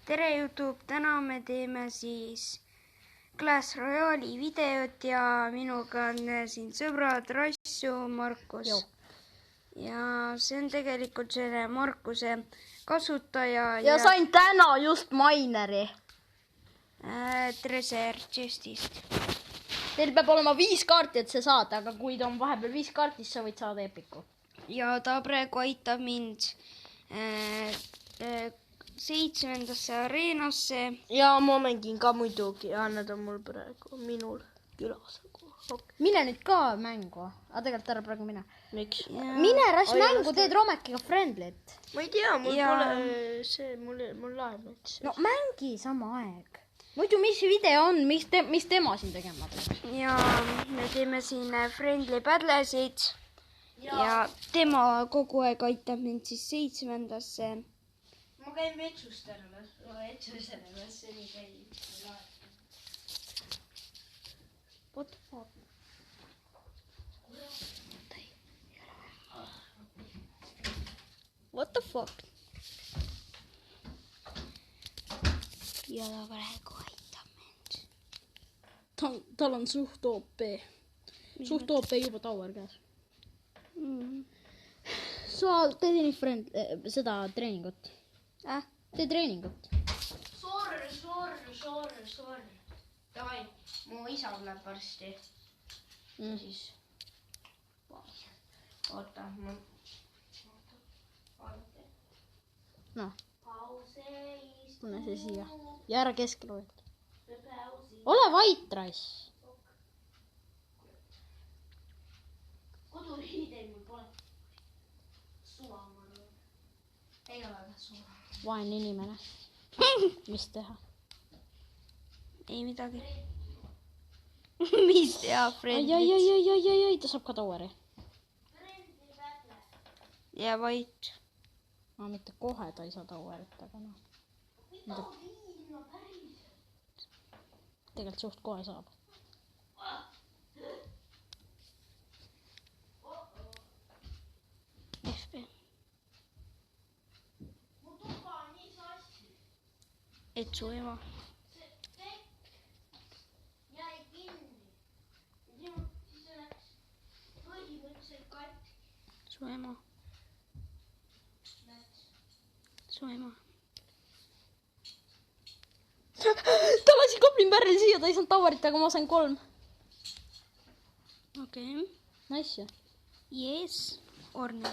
tere YouTube, täna me teeme siis Clash Royale'i videot ja minuga on siin sõbrad Rassu, Markus. Ja see on tegelikult selle Markuse kasutaja. Ja sain täna just Mineri. Treasure chestist. Teil peab olema 5 kaarti, et see saada, aga kui ta on vahepeal 5 kaarti, siis sa võid saada epiku. Ja ta praegu aitab mind 7. areenasse. Ja ma mängin ka muidugi ja need on mul praegu minul külas. Okay. Mine nüüd ka mängu. Aga tegelikult ära praegu mine. Miks? Mine Rass mängu, teed Romekiga friendlit. Ma ei tea, mul pole see, mul laeb nüüd. No mängi sama aeg. Muidu mis video on, mis tema siin tegema teeb? Ja me teeme siin friendly battlesid. Ja tema kogu aeg aitab mind siis 7. Ma käin vetsusterves, see nii käib. What the fuck? What the fuck? Ja ta praegu aitab mind. Tal on suht OP. Suht OP juba tower käes. Sa teed nii seda treeningut. Tee treeningut. Sorry. Davai, mu isa tuleb varsti. Siis. Oota, no. Pane see siia. Ja ära keskel hoida. Ole vait, Rass. Koduriideid mul pole. Suva ma arvan. Ei ole väga suva. Vaene inimene. Mis teha? Ei midagi. Mis teha, friendlit? Ai, ta saab ka toweri. Ja vait. Ma mitte kohe ta ei saa towerit, aga noh. Tegelikult suht kohe saab. FB. Et su ema. Su ema. Ta lasi Goblin Barrel siia, ta ei saanud towerit, aga ma sain 3. Okei. Nice. Yes. Orne.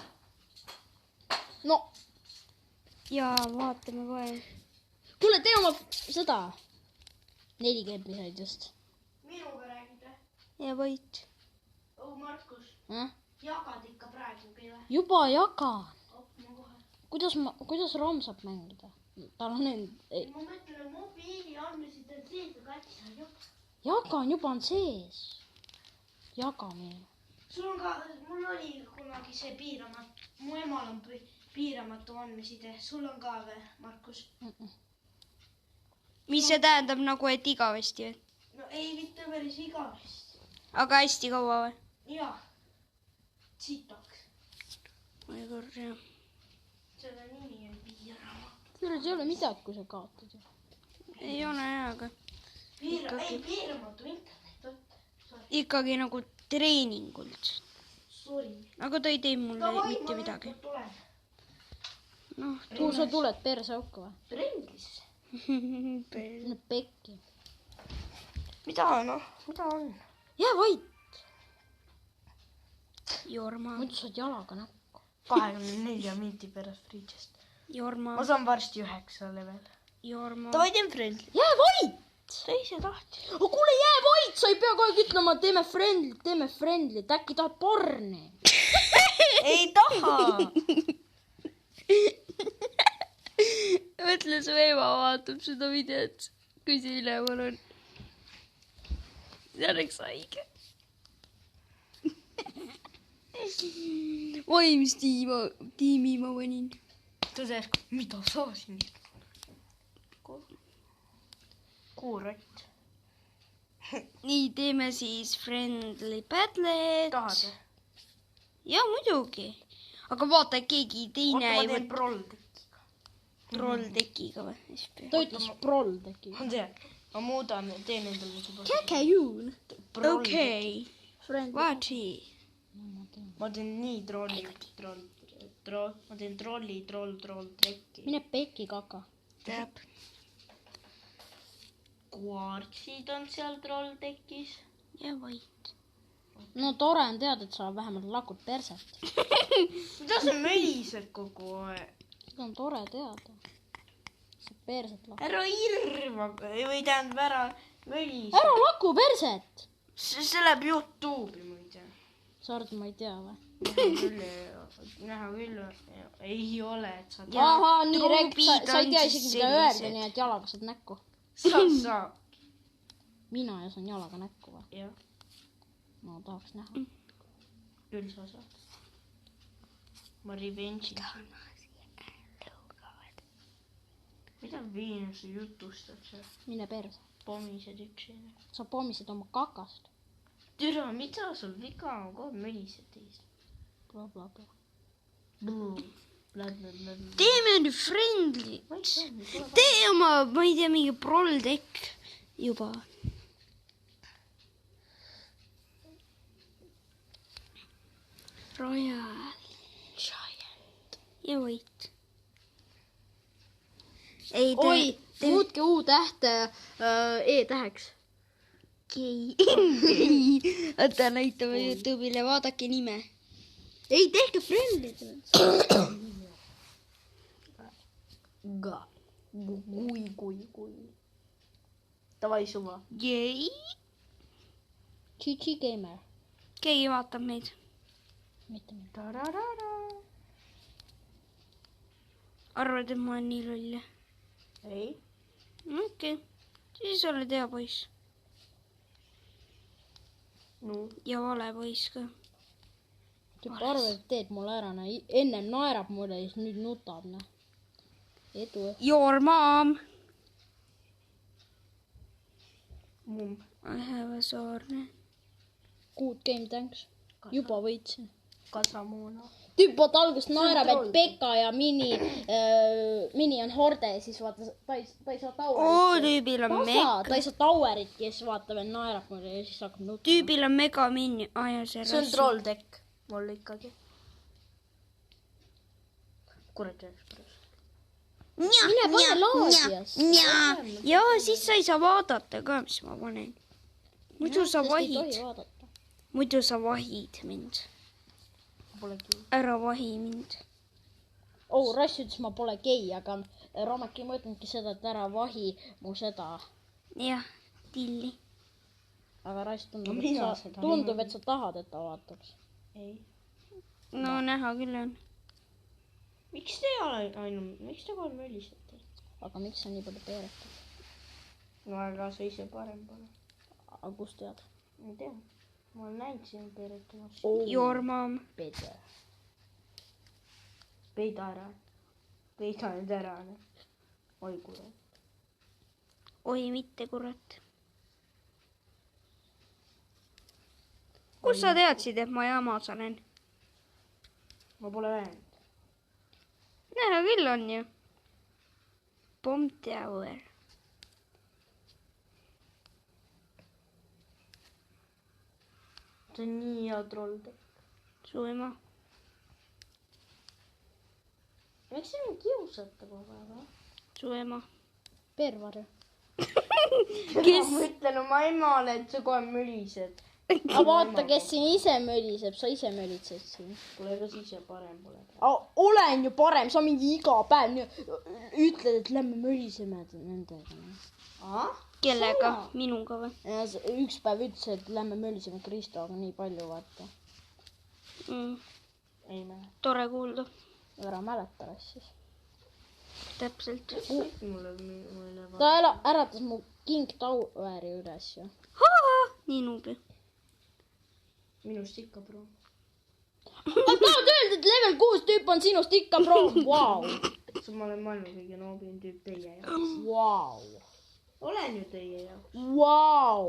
No. Ja vaatame kohe. Kuule, tee oma seda. 4 game'i said just. Minuga räägida. Ja vait. Markus. Jagad ikka praegu või? Juba jagan. Kuidas Rom saab mängida? Tal on end... Ma mõtlen, mobiili andmesid on sees, aga äkki sa juba. Jagan juba on sees. Jagamine. Sul on ka, mul oli kunagi see piiramatu, mu emal on piiramatu andmeside. Sul on ka või, Markus? Mis see tähendab nagu, et igavesti või? No ei, mitte päris igavesti. Aga hästi kaua või? Jaa. Sitaks. Ma ei korra, jah. Selle nimi on piiramatu. Selles ei ole midagi, kui sa kaotad. Ei ole hea, aga... Ei, piiramatu internet. Ikkagi nagu treeningult. Sorry. Aga ta ei tee mulle mitte midagi. Noh, kuhu sa tuled perse auku või? Trendlisse. Pekki. Mida on? Jää vait. Jorma. Muidu saad jalaga näkku. 24 minti pärast Freechest. Jorma. Ma saan varsti 9 level. Jorma. Ta vaid on friendly. Jää vait! Ta ise tahti. Kuule, jää vait! Sa ei pea kogu aeg ütlema, teeme friendly. Äkki tahad porni? Ei taha. Mõtle, su ema vaatab seda videot, kui see üleval on. See oleks haige. Oi, mis tiimi ma panin. Ta sees, mida sa siin? Kuurott. Nii, teeme siis friendly battle'd. Tahad? Ja muidugi. Aga vaata, keegi teine Oota, ei ma teen proldikiga. trolltekiga või? ta ütles proll tegi. ma tean, ma muudan, teen endale juba. Käkäjuun. okei. Vaatsi. Ma teen nii ma teen trolli, trekki. Mine pekki kaka. Täp. Kvartsid on seal trolltekis. Ja vait. No tore on teada, et sa vähemalt lakud perset. mida sa mölised kogu aeg? Seda on tore teada. Sa perset lakud. Ära irva, või tähendab ära mölised. Ära laku perset! See läheb YouTube'i muide. Sa arvad, ma ei tea või? Näha küll ei ole, et sa Ahaa, nii truubid sa ei tea on isegi siis mida öelda, sellised. nii et jalaga saad näkku. saab. Mina ja saan jalaga näkku või? jah, No tahaks näha. küll sa saad. Ma revenge'in. mida Venuse jutustad seal? Mine perse. Pommised üksi. Sa pommisid oma kakast. Türa, mida sul viga on? Kogu mölised teist. Bla bla bla. Teeme nüüd friendly. Tee oma, ma ei tea, mingi proll-tekk juba. Royal Giant. Ja võit. Ei, Oi, muutke U-tähte E-täheks. Oota, näitame YouTube'ile, vaadake nime. Ei, tehke friendly. Kui. Davai suva. Jei. GG Gamer. Keegi vaatab meid. Mitte mind. Arvad, et ma olen nii loll? ei. Okei. Siis oled hea poiss. no. Ja vale poiss ka. Tüüp arvab, et teed mulle ära, ennem naerab mulle ja siis nüüd nutab, noh. Edu. Your mom. Mumm. I have a soorne. Good game, thanks. Juba võitsin. Kasamoona. Tüüp vaata alguses naerab, et troll. Pekka ja Mini on horde ja siis vaata, ta ei saa Oo, Towerit. tüübil on Ta ei saa Towerit ja siis vaata veel naerab mulle ja siis hakkab nutma. Tüübil on mega mini. see on trolltekk. mul ikkagi. kurat, jääks pärast. Mine pane laadiasse. Ja siis sa ei saa vaadata ka, mis ma panen. Muidu sa vahid. Muidu sa vahid mind. Polegi. Ära vahi mind. Oh, Rass ütles, ma pole gei, aga Romek ei mõtlenudki seda, et ära vahi mu seda. Jah, tilli. Aga Rass tundub, No et mina sa, seda tundub, et sa tahad, et ta vaataks. ei. No näha küll on. miks te miks te kohe mölisete? Aga miks sa nii palju peeretad? no aga sa ise parem pole. Aga kust tead? ma ei tea. ma olen näinud siin peeretamas. Your mom. Pede. peida ära. peida nüüd ära. oi kurat. Oi, mitte kurat. Kus sa teadsid, et ma jamas olen? ma pole öelnud. Näha küll on ju. Bomb tower. see on nii hea trolltekk. Su ema. miks te mind kiusate kogu aeg? Su ema. Pervarju. Kes? ma ütlen oma emale, et sa kohe mölised. Aga vaata, kes siin ise möliseb, sa ise mölitsed siin. kuule, kas ise parem pole? Olen ju parem, sa mingi iga päev ütled, et lähme möliseme nendega. Kellega? Minuga või? Ja üks päev ütles, et lähme möliseme Kristoga nii palju, vaata. ei mäleta. Tore kuulda. Ära mäleta rassis. Täpselt. mulle Ta äratas mu King Toweri üles ju. Nii nuubi. minust ikka proov. Tahad öelda, et level 6 tüüp on sinust ikka pro? Vau. ma olen maailma kõige noobim tüüp teie jaoks. Vau. olen ju teie jaoks. Vau.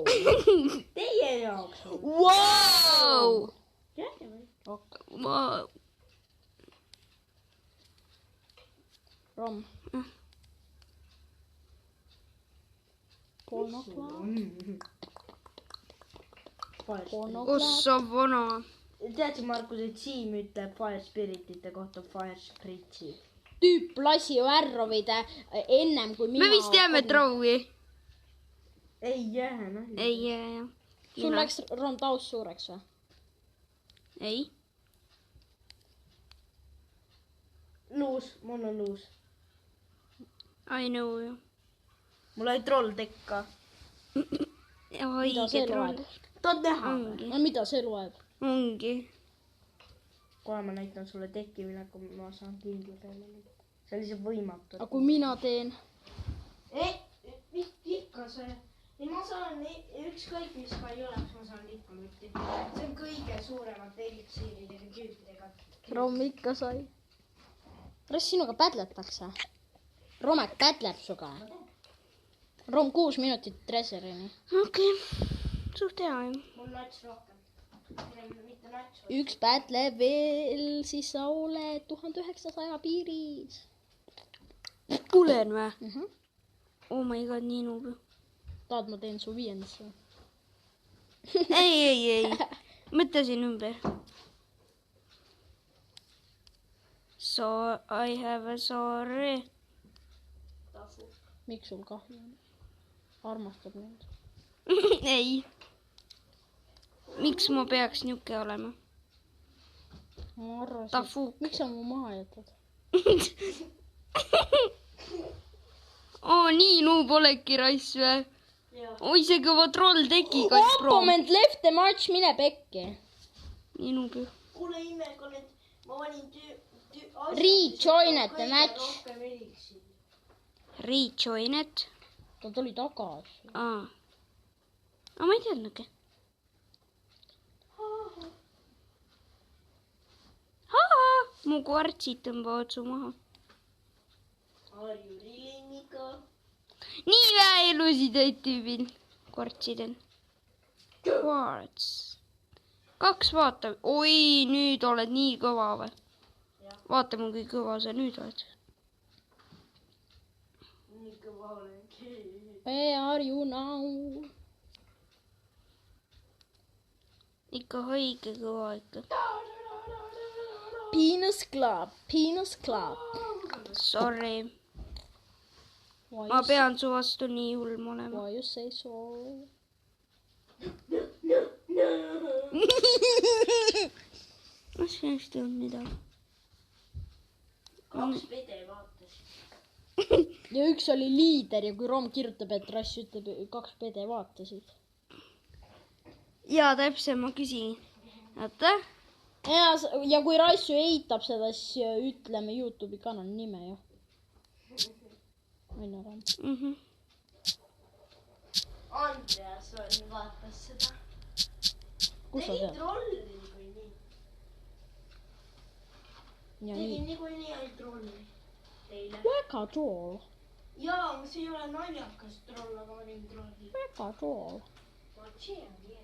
Teie jaoks. Vau. jah, või? Wow. Rom. Ossa vana. Teadsid, Markus, et Siim ütleb Fire Spiritite kohta Fire Spritsi? Tüüp lasi ju ära võida ennem kui mina. Me vist teame Trauvi. Ei jää, noh. Ei jää. Sul läks taust suureks või? Ei. Luus, mul on luus. I know ju. Mul oli troll tekka. Mida see loeb? Tahad näha? Ongi. No mida see loeb? Ongi. Kohe ma näitan sulle tekki, millega ma saan kindla peale. See oli see võimatu. Aga kui mina teen? Ikka see. Ei, ma saan ükskõik mis ka ei oleks, ma saan ikka mitte. See on kõige suuremate eliksiiridega tüüpidega. Rom ikka sai. Kas sinuga pädletakse? Romek pädleb suga. Rom 6 minutit treasurini. Okei. Suht hea ju. Mul nats rohkem. Mitte nats. Üks pädleb veel, siis sa oled 1900 piiris. Kuulen või? Oh my god, nii nuub. Tahad, ma teen su 5. Ei. Mõtlesin ümber. So I have a sorry. Miks sul kahju on? Armastab mind. Ei. Miks ma peaks niuke olema? Ma arvasin. Tafu. Miks sa mu maha jätad? Nii nuub olegi raiss või? Oi, see kõva troll tegi. Opponent left the match, mine pekki. Nii nuub ju. Kuule imek on, et ma vanin Rejoin the match. Rejoin it. Ta tuli tagasi. Aga ma ei teadnudki. Mu kvartsid tõmbavad su maha. Nii vähe elusid olid tüübil kvartsidel. Kvarts. 2 vaata. Oi, nüüd oled nii kõva või? Vaatame, kui kõva sa nüüd oled. Nii kõva olengi. Where are you now? Ikka haige kõva ikka. Penis club. Sorry. Ma pean su vastu nii julm olema. Why you say so? Ma sinust ei olnud midagi. 2 pede vaatas. Ja üks oli liider ja kui Rom kirjutab, et Rass ütleb 2 pede vaatasid. Jaa, täpselt, ma küsin. Oota. Ja kui Rassu eitab seda, siis ütleme YouTube'i kanali nime ju. Aina Ram. Andreas vaatas seda. Kus sa tead? Trolli niikuinii. Ja Tegin nii. niikuinii ainult trolli teile. Väga troll. Jaa, see ei ole naljakas troll, aga ma tegin trolli. Väga troll. See on hea.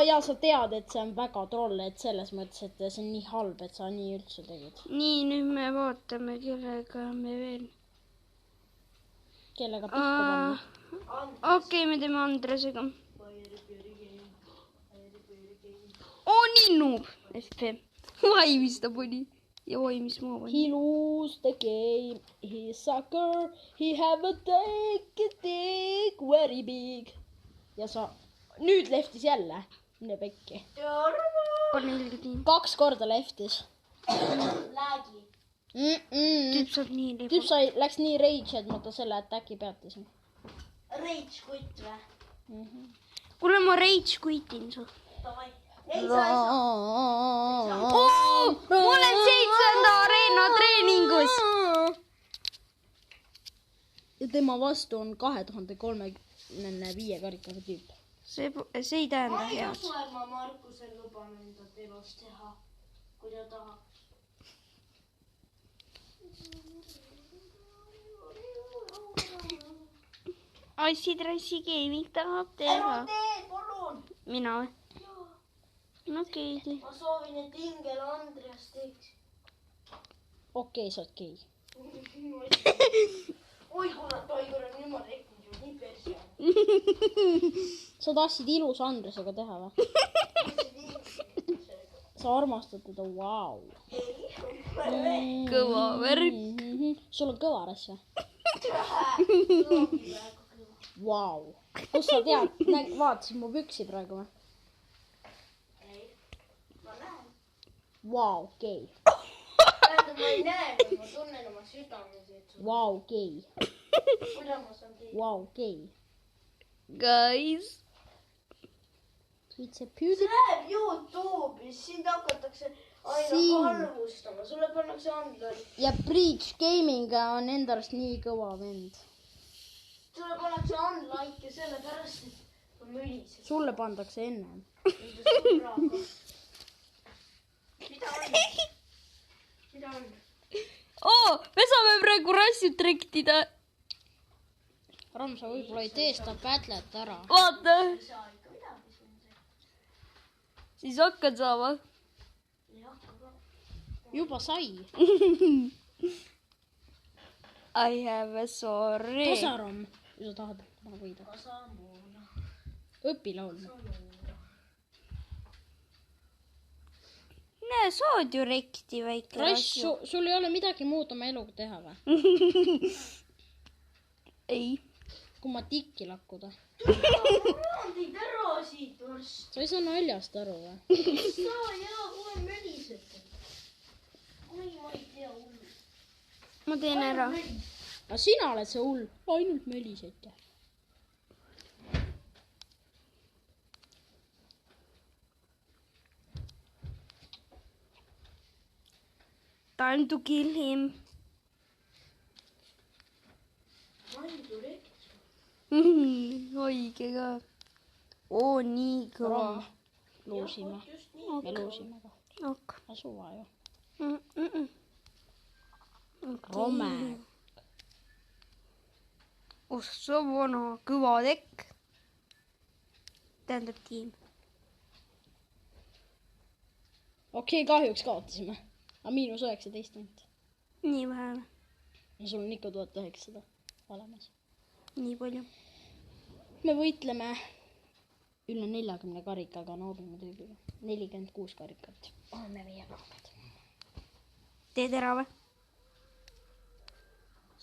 Ja sa tead, et see on väga troll, et selles mõttes, et see on nii halb, et sa nii üldse tegid. Nii, nüüd me vaatame, kellega me veel. Kellega pihku panna? Okei, me teeme Andresega. Nii nuub. FM. Oi, mis ta pani. Ja oi, mis ma pani. He lose the game. He sucker. He have a dick very big. Ja sa nüüd leftis jälle. Mine pekki. Pane ilged 2 korda leftis. Läägi. Tüüp saab nii leib. Tüüp läks nii rage, et ma ta selle äkki peatasin. Rage kutt või? Kuule, ma rage quit'in su. Davai. Ei, sa ei saa. Ma olen 7. areena treeningus. Ja tema vastu on 2035 karikaga tüüp. See ei tähenda Ma ei head. usu, et ma Markusel luban enda elus teha, kui ta tahab. Assi-trassi gaming tahab teha. Ära tee, palun. Mina või? Okei. Ma soovin, et Ingel Andreas teeks. Okei, sa oled gei. Oi, kurat, nüüd ma tegin. sa tahtsid ilusa Andresega teha või? sa armastad teda, vau. Kõva värk. sul on kõva rass või? Vau. kus sa tead, vaatasid mu püksi praegu või? Vau, gei. tähendab, ma ei näe, ma tunnen oma südames, et Vau, gei. kuidas ma saan teha. Vau, gei. Guys. It's a beautiful. Läheb YouTube'is, sind hakatakse aina halvustama, sulle pannakse andmeid. ja Breach Gaming on enda arust nii kõva vend. Sulle pannakse unlike'e sellepärast, et ma mülisin. sulle pandakse ennem. Mida on? Mida on? Me saame praegu rassi trektida. Ram, sa võib-olla ei tee seda pätlet ära. Vaata. Ei saa ikka midagi siin teha. Siis hakkad saama. Ei hakka ka. juba sai. I have a sorry. Tasaram, kui sa tahad võida. Kasamoona. õpi laulma. Näe, saad ju rekti väike Rass, sul ei ole midagi muud oma eluga teha või? Ei. kui ma tikki lakkuda. Ma tahan teid ära siit varsti. sa ei saa naljast aru või? Saa jaa, kohe mölisete. Oi, ma ei tea hullu. Ma teen ära. aga sina oled see hull. ainult mölised. Time to kill him. Aindu rekti. Õige ka. Oo, nii kõva. luusime. Just nii. me luusime ka. Ok. suva ju. Rome. Ossa vana, kõva tekk. Tähendab tiim. okei, kahjuks kaotasime. aga -19 ainult. Nii vähe. ja sul on ikka 1900 olemas. Nii palju. me võitleme üle 40 karikaga noorima tüübiga. 46 karikat. oleme meie kauged. Teed ära või?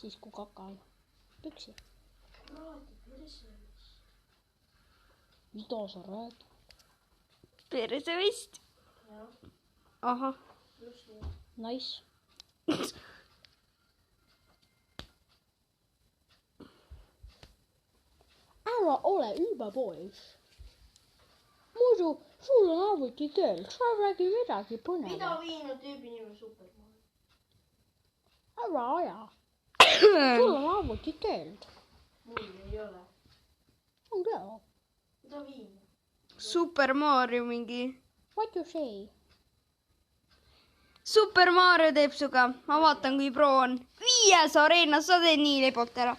siis kui kaka on püksi. mida sa räägid? Perse vist. Ahah. Nice. ära ole ülbe poiss. muidu sul on arvutikeel, sa ei räägi midagi Mida põnevat. viinud tüübi nimi Superman? ära aja. sul on arvutikeel. Mul ei ole. on küll. Mida viinud? Super Mario mingi. What you say? Super Mario teeb suga. Ma vaatan, kui pro on. 5 areenas, sa teed nii lebot ära.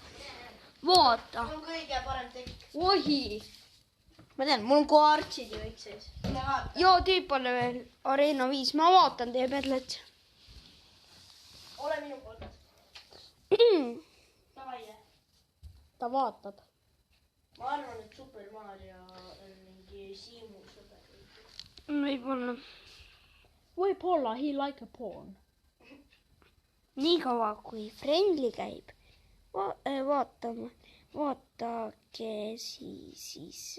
Vaata. Mul on kõige parem tekk. Ohi. Ma tean, mul on koartsid ju kõik sees. Mine vaata. Joo, tüüp on veel areena 5. Ma vaatan teie pedlet. Ole minu poolt. Davai. ta vaatab. Ma arvan, et Super Mario on mingi Siimu sõber. Võib-olla. võib-olla he like a porn. Nii kaua, kui friendly käib. Vaatame. Vaatake siis.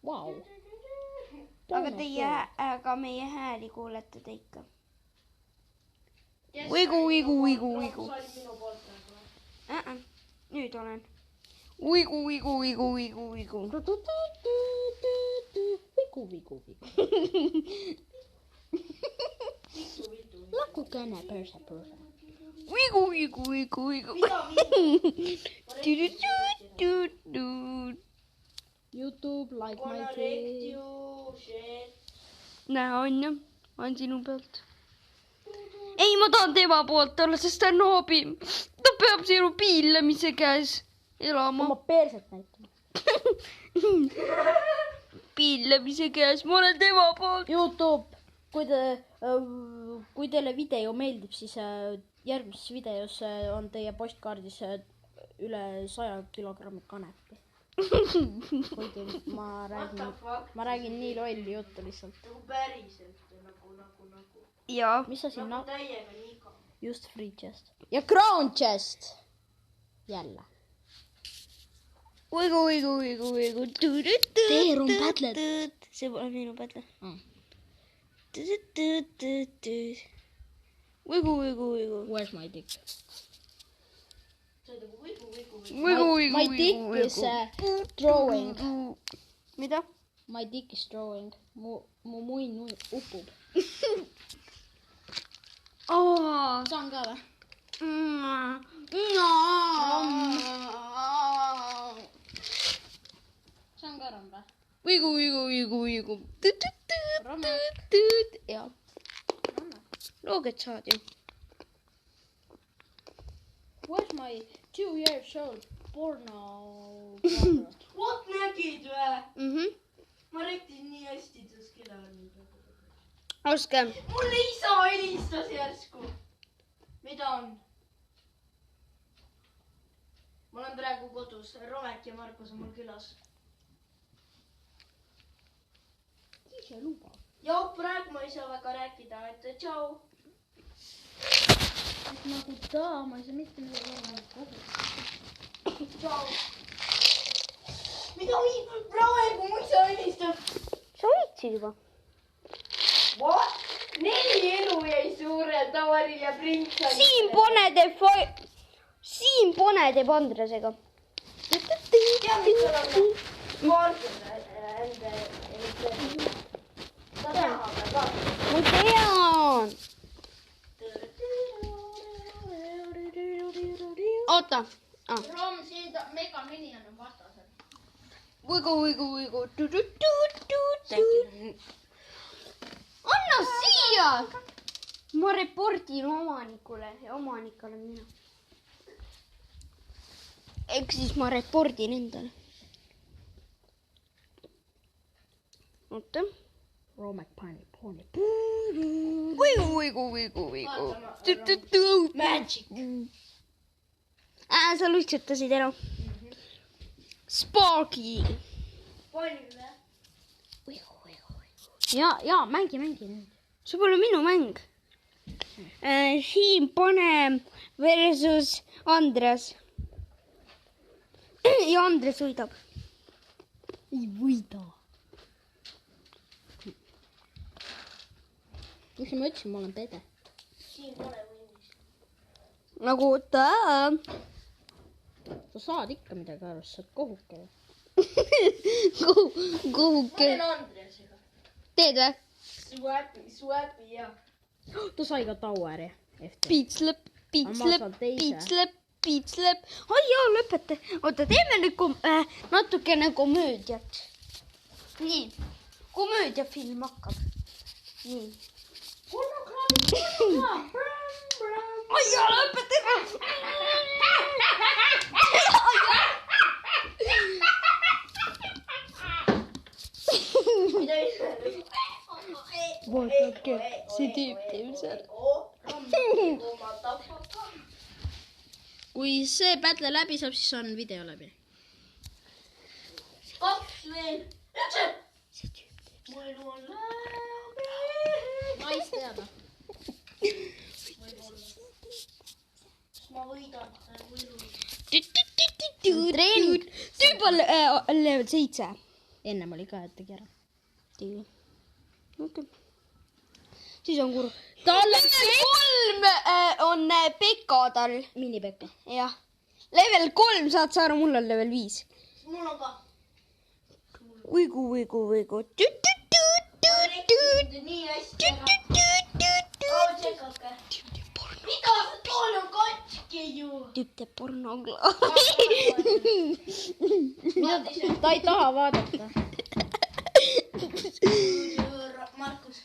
Vau. Aga meie hääli kuulete te ikka. Kes Uigu. sa olid minu poolt praegu? Nüüd olen. Uigu. vigu. lakukene perse. Uigu. Mida viinud? YouTube like my Connect face. you, shit. Näe, on ju. On sinu pealt. Ei, ma tahan tema poolt olla, sest ta on noobim. Ta peab sinu piilamise käes elama. oma perset näitama. Piilamise käes, ma olen tema poolt. YouTube kui teile video meeldib, siis järgmises videos on teie postkaardis üle 100 kilogrammi kanepi. Kuigi ma räägin nii lolli juttu lihtsalt. Nagu päriselt, nagu. Jaa. Mis sa siin Nagu täiega nii iga. Just free chest. Ja crown chest! Jälle. Uigu. Teer on pädled. See pole minu pädle. Uigu. Where's my dick? See on nagu vigu. My dick is drawing. Mida? My dick is drawing. Mu muin upub. Saan ka või? Saan ka ramba. Uigu. Jaa. Looget saad ju. Where's my 2 years old porno camera? Vot nägid või? Ma rektin nii hästi tõst kella. Oske. Mulle isa helistas järsku. Mida on? Ma olen praegu kodus. Romek ja Markus on mul külas. Ise luba. Ja praegu ma ei saa väga rääkida, et tšau. Nagu ma ei saa mitte midagi kogu. Tšau. Mida praegu mu isa helistab? Sa võitsid juba. What? 4 elu jäi suure Tavaril ja Printsal. Siim Pone teeb Andresega. Tead, mis sul on? Markus enda. Ta näha peab vaatama. Ma tean. Oota. Rom, siin mega minion on vastasel. Uigu. Anna siia! Ma reportin omanikule ja omanik olen mina. Ehk siis ma reportin endale. Oota. Romek pani. Uigu. Magic. Sa luitsutasid ära. Sparky. Palju või? Ja, mängi nüüd. See pole minu mäng. Siim Pone versus Andres. Ja Andres võidab. Ei võida. Mis ma ütlesin, ma olen pede. Siin pole võimis. Nagu ta. Sa saad ikka midagi aru, sa saad kohuke. Kohuke. Ma olen Andresega. Teed või? Swapi ja. Ta sai ka Toweri. Piitslep. Ai jaa, lõpeta. Oota, teeme nüüd natukene komöödiat. Nii. Komöödiafilm hakkab. Nii. Ai jaa, lõpeta. Vaadake, see tüüp teeb seal. Kui see battle läbi saab, siis on video läbi. 2 veel. See tüüp teeb. Mu elu on läbi. Mais teada. Ma võidan. Treening. Tüüp on level 7. Ennem oli ka, et tegi ära. Okay. Siis on kurb. Tal Level 3 on Pekka tal. Mini-Pekka. Jah. Level 3 saad sa aru, mul on level 5. Mul on ka. Uigu. Nii hästi. Tšekake. Mida see tool on katki ju? Tüüp teeb pornoklaavi. Ta ei taha vaadata. Markus.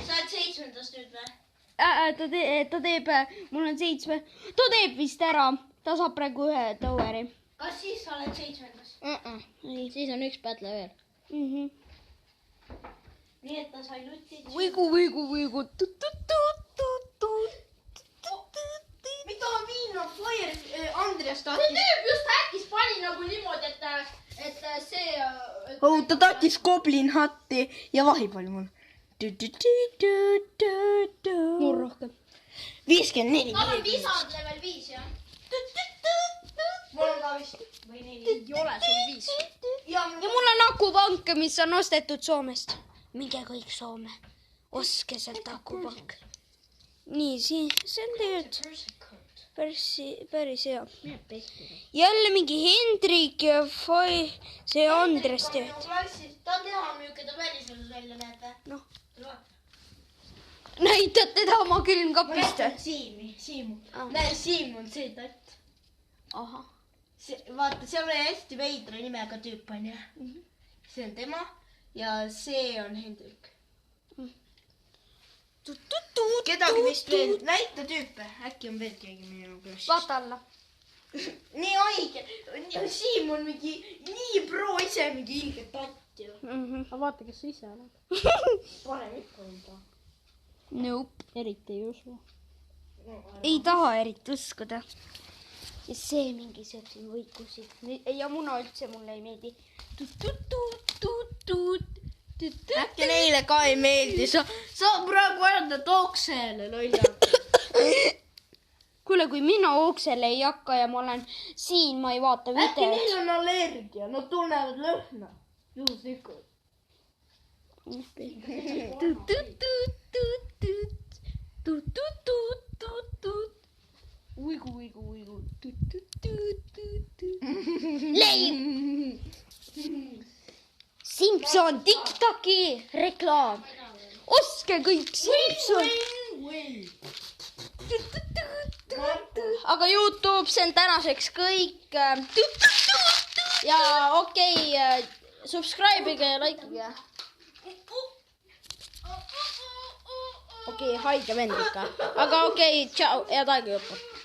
Sa oled 7. nüüd või? Ta teeb, mul on 7. Ta teeb vist ära. Ta saab praegu 1 toweri. Kas siis sa oled 7? Siis on 1 battle veel. Nii nii et ta sai lutid. Võigu. Mida on viinud Fire Andreas see tahtis? tüüp just häkkis pani nagu niimoodi, et see... Oh, ta tahtis Goblin Hatti ja vahib oli mul. Mul rohkem. 54. Tal on visand level 5, jah? Mul on ka vist. Või 4. Ei ole sul 5. Ja ja mul on akupank, mis on ostetud Soomest. Minge kõik Soome. Ostke sealt akupank. Nii, see on tegelikult päris hea. Jälle mingi Hendrik ja see Andres teed. Ta teha, milline ta väliselt välja näeb. Noh, Vaata. näitad teda oma külmkapist. Ma näitan Siimu. Näe, Siim on see tatt. Ahah. Vaata, seal oli hästi veidra nimega tüüp, on ju. See on tema ja see on Hendrik. Kedagi vist veel. Näita tüüpe. Äkki on veel keegi minu klassis. Vaata alla. Nii haige. Siim on mingi nii pro ise mingi ilge tatt ju. Aga vaata, kes sa ise oled. Parem ikka on ta. Nope. Eriti ei usu. Ei taha eriti uskuda. Ja see mingi sööb siin võikusid. Ja muna üldse mulle ei meeldi. Äkki neile ka ei meeldi. Sa praegu ajada Oksele lolla. Kuule, kui mina Oksele ei hakka ja ma olen siin, ma ei vaata Äkki videot. neil on allergia. Nad tunnevad lõhna. Juhuslikult. Uigu. Leib! Simpson TikToki reklaam. Ostke kõik Simpson. Aga YouTube, see on tänaseks kõik. Ja okei, subscribe'ige ja likeige. Okei, haige vend ikka. Aga okei, tšau, head aega juurde.